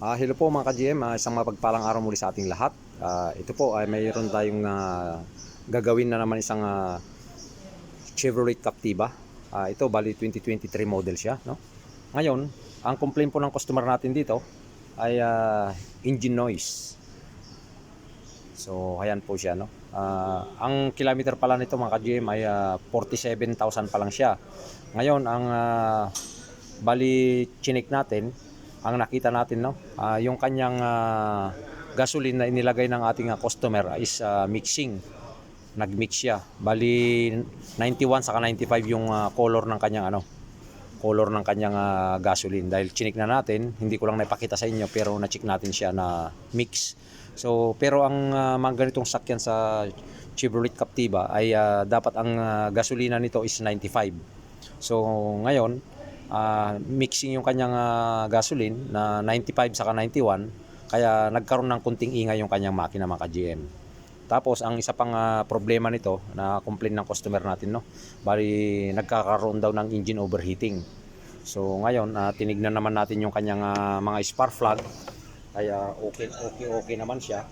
Hello po mga ka-GM, isang mapagpalang araw muli sa ating lahat. Ito po ay mayroon tayong gagawin na naman isang Chevrolet Captiva. Ito bali 2023 model siya, no? Ngayon, ang complaint po ng customer natin dito ay engine noise. So ayan po siya, no? Ang kilometer pala nito mga ka-GM ay 47,000 pa lang siya. Ngayon, ang bali chinik natin, ang nakita natin, no, yung kanyang gasoline na inilagay ng ating customer is mixing. Nagmix siya. Bali 91 saka 95 yung color ng kanyang gasoline. Dahil chinik na natin, hindi ko lang naipakita sa inyo pero na-check natin siya na mix. So pero ang mga ganitong sakyan sa Chevrolet Captiva ay dapat ang gasolina nito is 95. So ngayon mixing yung kanyang gasoline na 95 saka 91, kaya nagkaroon ng kunting ingay yung kanyang makina mga ka-GM. Tapos ang isa pang problema nito na complaint ng customer natin, no, bali nagkakaroon daw ng engine overheating. So ngayon tinignan naman natin yung kanyang mga spark plug, kaya okay naman siya.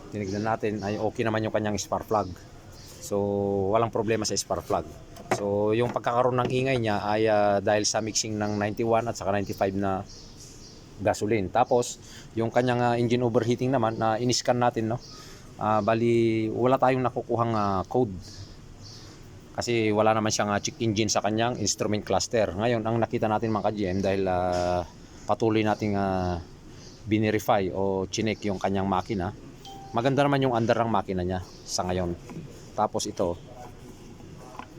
Tinignan natin ay okay naman yung kanyang spark plug. So walang problema sa spark plug. So yung pagkakaroon ng ingay niya ay dahil sa mixing ng 91 at saka 95 na gasoline. Tapos yung kanyang engine overheating naman na in-scan natin, no. Bali wala tayong nakukuhang code. Kasi wala naman siyang check engine sa kanyang instrument cluster. Ngayon ang nakita natin mga ka-GM, dahil patuloy nating binirify o chinek yung kanyang makina, maganda naman yung under ng makina niya sa ngayon. Tapos ito,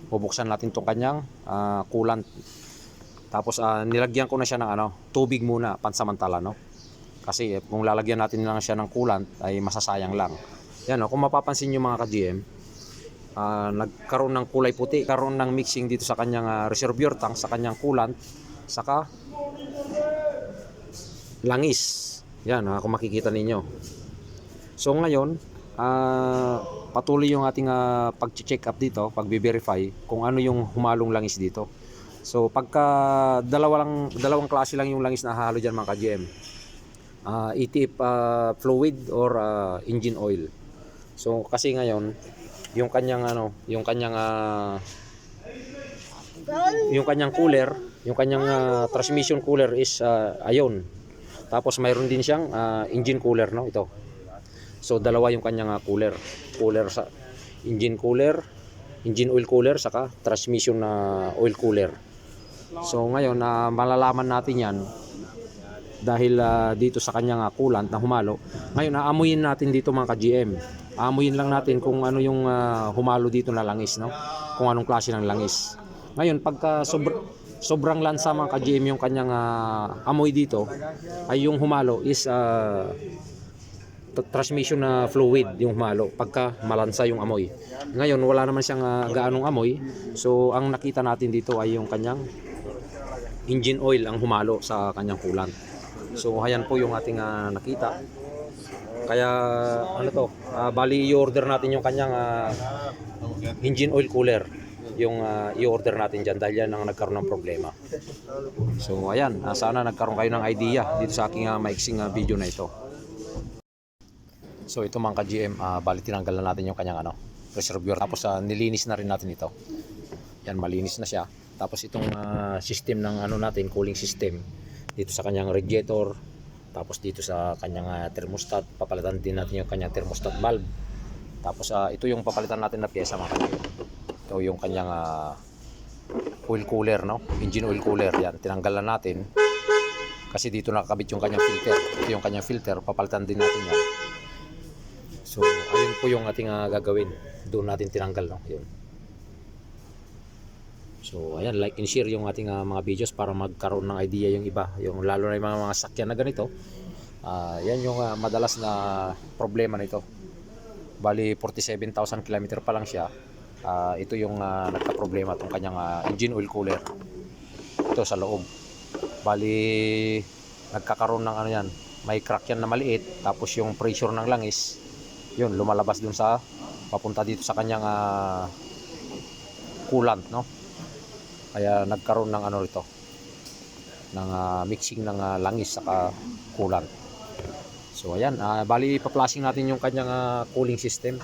bubuksan natin itong kanyang coolant. Tapos nilagyan ko na siya ng tubig muna pansamantala, no? Kasi kung lalagyan natin lang siya ng coolant ay masasayang lang. Yan, no? Kung mapapansin niyo mga ka-GM, nagkaroon ng kulay puti, karoon ng mixing dito sa kanyang reservoir tank, sa kanyang coolant, saka langis. Yan, kung makikita ninyo. So ngayon, patuloy yung ating pag-check up dito, pag-verify kung ano yung humalong langis dito. So pagka dalawang klase lang yung langis na halo diyan mga ka-GM. ETF fluid or engine oil. So kasi ngayon yung kanyang cooler, yung kanyang transmission cooler is ayon. Tapos mayroon din siyang engine cooler, no, ito. So dalawa yung kanyang cooler sa engine oil cooler, saka transmission na oil cooler. So ngayon malalaman natin yan dahil dito sa kanyang coolant na humalo. Ngayon aamuyin natin dito mga ka-GM. Aamuyin lang natin kung ano yung humalo dito na langis, no? Kung anong klase ng langis. Ngayon pagka sobrang lansa mga ka-GM yung kanyang amoy dito, ay yung humalo is transmission na fluid yung humalo pagka malansa yung amoy. Ngayon wala naman siyang gaanong amoy. So ang nakita natin dito ay yung kanyang engine oil ang humalo sa kanyang coolant. So ayan po yung ating nakita. Kaya bali i-order natin yung kanyang engine oil cooler, yung i-order natin dyan dahil yan ang nagkaroon ng problema. So ayan, sana nagkaroon kayo ng idea dito sa aking maiksing video na ito. So ito mga ka-GM, bali tinanggal na natin yung kanyang reservoir. Tapos nilinis na rin natin ito. Yan, malinis na siya. Tapos itong system ng natin, cooling system dito sa kanyang radiator, tapos dito sa kanyang thermostat, papalitan din natin yung kanyang thermostat valve. Tapos ito yung papalitan natin na pyesa mga ka-GM. Ito yung kanyang oil cooler, no? Engine oil cooler. Yan, tinanggal na natin kasi dito nakakabit yung kanyang filter. Ito yung kanyang filter, papalitan din natin yan. So ayun po yung ating gagawin. Doon natin tinanggal, no? Yun. So ayan, like and share yung ating mga videos para magkaroon ng idea yung iba, yung lalo na yung mga sakyan na ganito. Yan yung madalas na problema nito. Bali 47,000 km pa lang siya. Ito yung nagka-problema tong kanyang engine oil cooler. Ito sa loob. Bali nagkakaroon ng yan, may crack yan na maliit, tapos yung pressure ng langis yun lumalabas dun sa papunta dito sa kanyang coolant, no? Kaya nagkaroon ng ito ng mixing ng langis saka coolant. So ayan, bali pa-flashing natin yung kanyang cooling system.